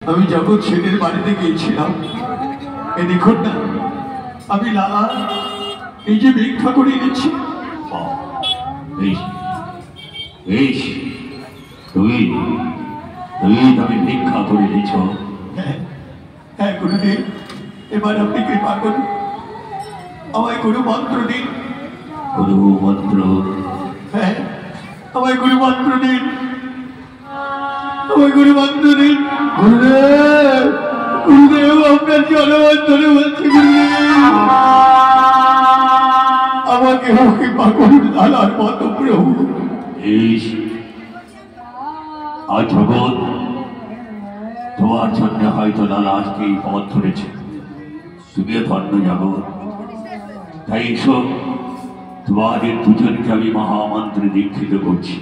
আমি যখন ছেলের বাড়িতে গিয়েছিলাম, এই দেখুন না, আমি লালা এই যে ভিক্ষা করে এনেছি। তুমি তুমি ভিক্ষা করে দিচ্ছ? হ্যাঁ গুরুদেব, এবার আপনি কৃপা করুন, আমায় গুরু মন্ত্র দিন। গুরু মন্ত্র? হ্যাঁ, আমায় গুরু মন্ত্র দিন, আমায় গুরু মন্ত্র দিন। গুরুদেব, গুরুদেব আপনার জনমন্ত্রে বলছি, গুরুদেব আমাকে কৃপা করুন লালার মতো প্রভু। জগৎ তোমার জন্য হয়তো লালা আজকে এই পথ ধরেছে, তুমিও ধন্য জগৎ। তাই এসব তোমাদের দুজনকে আমি মহামন্ত্রে দীক্ষিত করছি।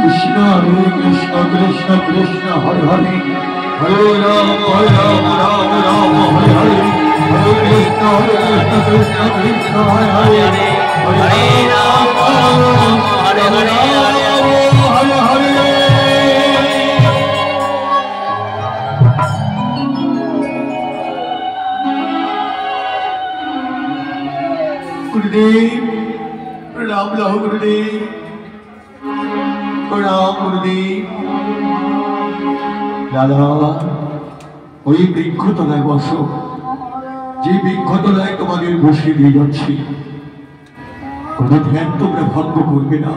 কৃষ্ণ হরে কৃষ্ণ কৃষ্ণ কৃষ্ণ হরে হরে, হরে রাম রাম রাম হরে হরে, হরে কৃষ্ণ কৃষ্ণ কৃষ্ণ হরে হরে, হরে রাম হরে হরে, হরে হরে। গুরুদেব প্রণাম লহ, গুরুদেব প্রণাম গুরুদেব। দাদা, ওই বৃক্ষতলায় বসো, যে বৃক্ষতলায় তোমাদের বসিয়ে দিয়ে যাচ্ছি। কোনো ধ্যান তোমরা ভঙ্গ করবে না,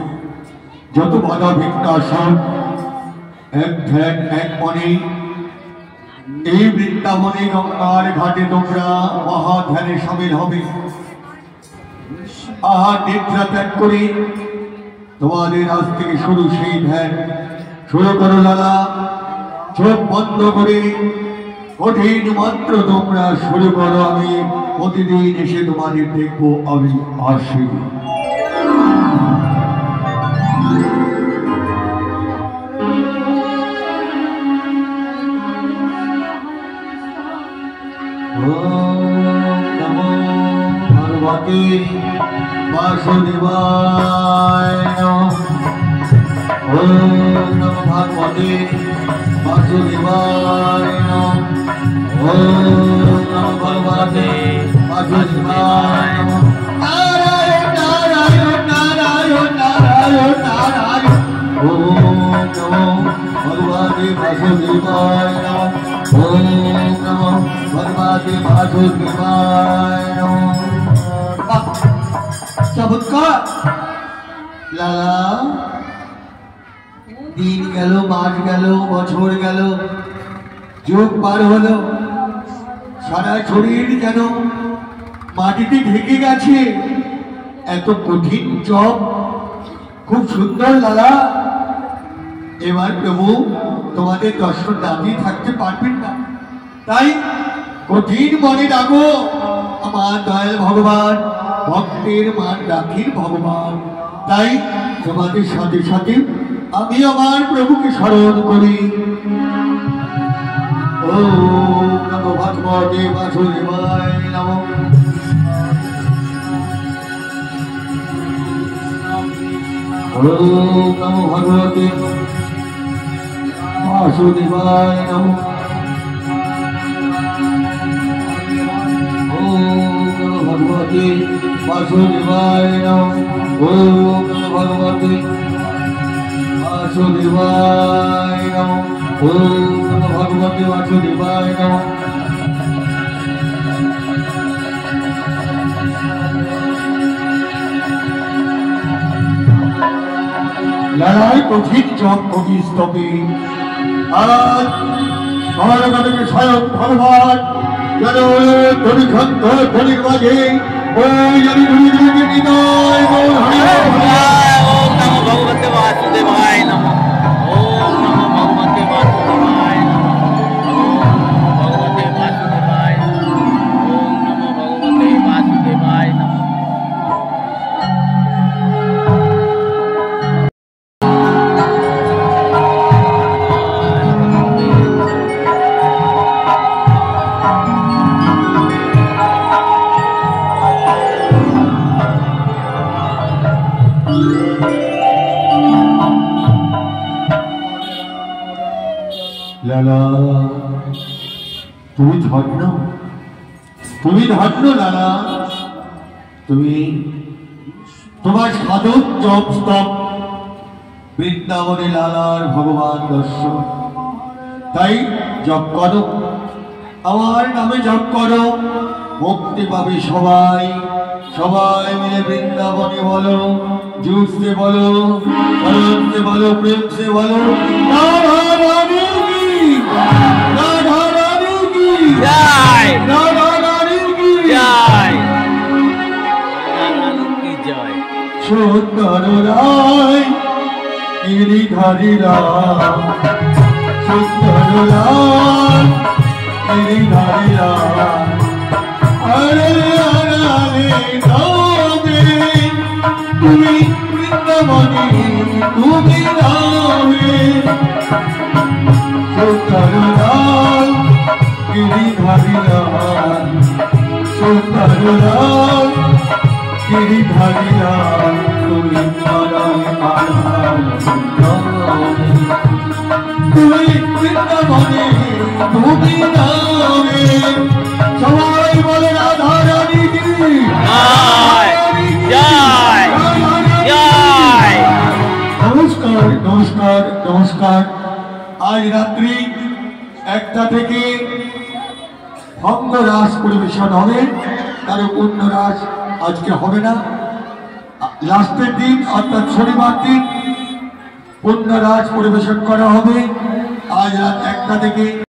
যত বাধা বিঘ্ন আসুক, এক ধ্যান এক মনে এই বৃন্দাবনে গঙ্গার ঘাটে তোমরা মহা ধ্যানে সামিল হবে। আহার নিদ্রা ত্যাগ করে তোমাদের আজ থেকে শুরু সেই ধ্যান শুরু করো লালা। চোখ বন্ধ করে কঠিন মাত্র তোমরা শুরু করো, আমি প্রতিদিন এসে তোমাদের দেখবো, আমি আসি। ভগবতী বাসুদেবায় নমঃ। ওম নমো ভগবতে বাসুদেবায় নমঃ। ওম নমো ভগবতে বাসুদেবায় নমঃ। নারায়ণ নারায়ণ নারায়ণ নারায়ণ নারায়ণ। ওম নমো ভগবতে বাসুদেবায় নমঃ। ওম নমো ভগবতে বাসুদেবায় নমঃ। চমৎকার লালা। দিন গেল, মাস গেল, বছর গেল, যুগ পার হলো, সারা শরীর যেন মাটিতে ঢেকে গেছে। এত কঠিন জপ, খুব সুন্দর লালা। এবার প্রভু তোমাদের দর্শন না দিয়ে থাকতে পারবেন না, তাই কঠিন মনে ডাকো আমার দয়াল ভগবান, ভক্তের মান রাখির ভগবান। তাই তোমাদের সাথে সাথে আমি আমার প্রভুকে স্মরণ করি। ওম নমো ভগবতে বাসুদেবায় নমঃ। ওম নমো ভগবতে বাসুদেবায় নমঃ। ভগবতে বাসুদেবায় নমঃ। ওম নমো ভগবতে বাসুদেবায় নমঃ। ওম নমো ভগবতে বাসুদেবায় নমঃ। লড়াই কঠিন জপ কবি স্তবে, আজ স্বর্গকে স্বয়ং ভগবান যেন ধরিখন্ত ধরির মাঝে ওই জানি গুরুদেবের হৃদয় ওম নমো ভগবতে বাসুদেবায় নমঃ। ওম নমো ভগবতে বাসুদেবায় নমঃ। ওম নমো ভগবতে বাসুদেবায় নমঃ। তুমি ধন্য, তুমি ধন্য লালা। তুমি তোমার সাধক জপ স্তব বৃন্দাবনে লালার ভগবান দর্শন। তাই জপ করো, আমার নামে জপ করো, মুক্তি পাবে সবাই। সবাই মিলে বৃন্দাবনে বলো, জোর से বলো, আনন্দ से বলো, প্রেম से বলো, রাধা রানী কি, রাধা রানী কি জয়, রাধা রানী কি জয়, রানু কি জয়। সুন্দর রায় গিরিধারী রাম, সুন্দর রায় গিরিধারী রাম। আরে আরে রামে তুমি বৃন্দাবনে, তুমি রামে। সুন্দর রায় গিরিধারী রাম, সুন্দর রায় গিরিধারী রাম। তুমি তুমি বৃন্দাবনে, তুমি রামে। সবাই বলে রাধা রানী কি জয়, জয়, জয়। নমস্কার নমস্কার নমস্কার। আজ রাত্রি 1টা থেকে ভঙ্গরাস পরিবেশন হবে, কারো পূর্ণ রাস আজকে হবে না। লাস্টের দিন অর্থাৎ শনিবার দিন পূর্ণ রাস পরিবেশন করা হবে। আজ রাত 1টা থেকে।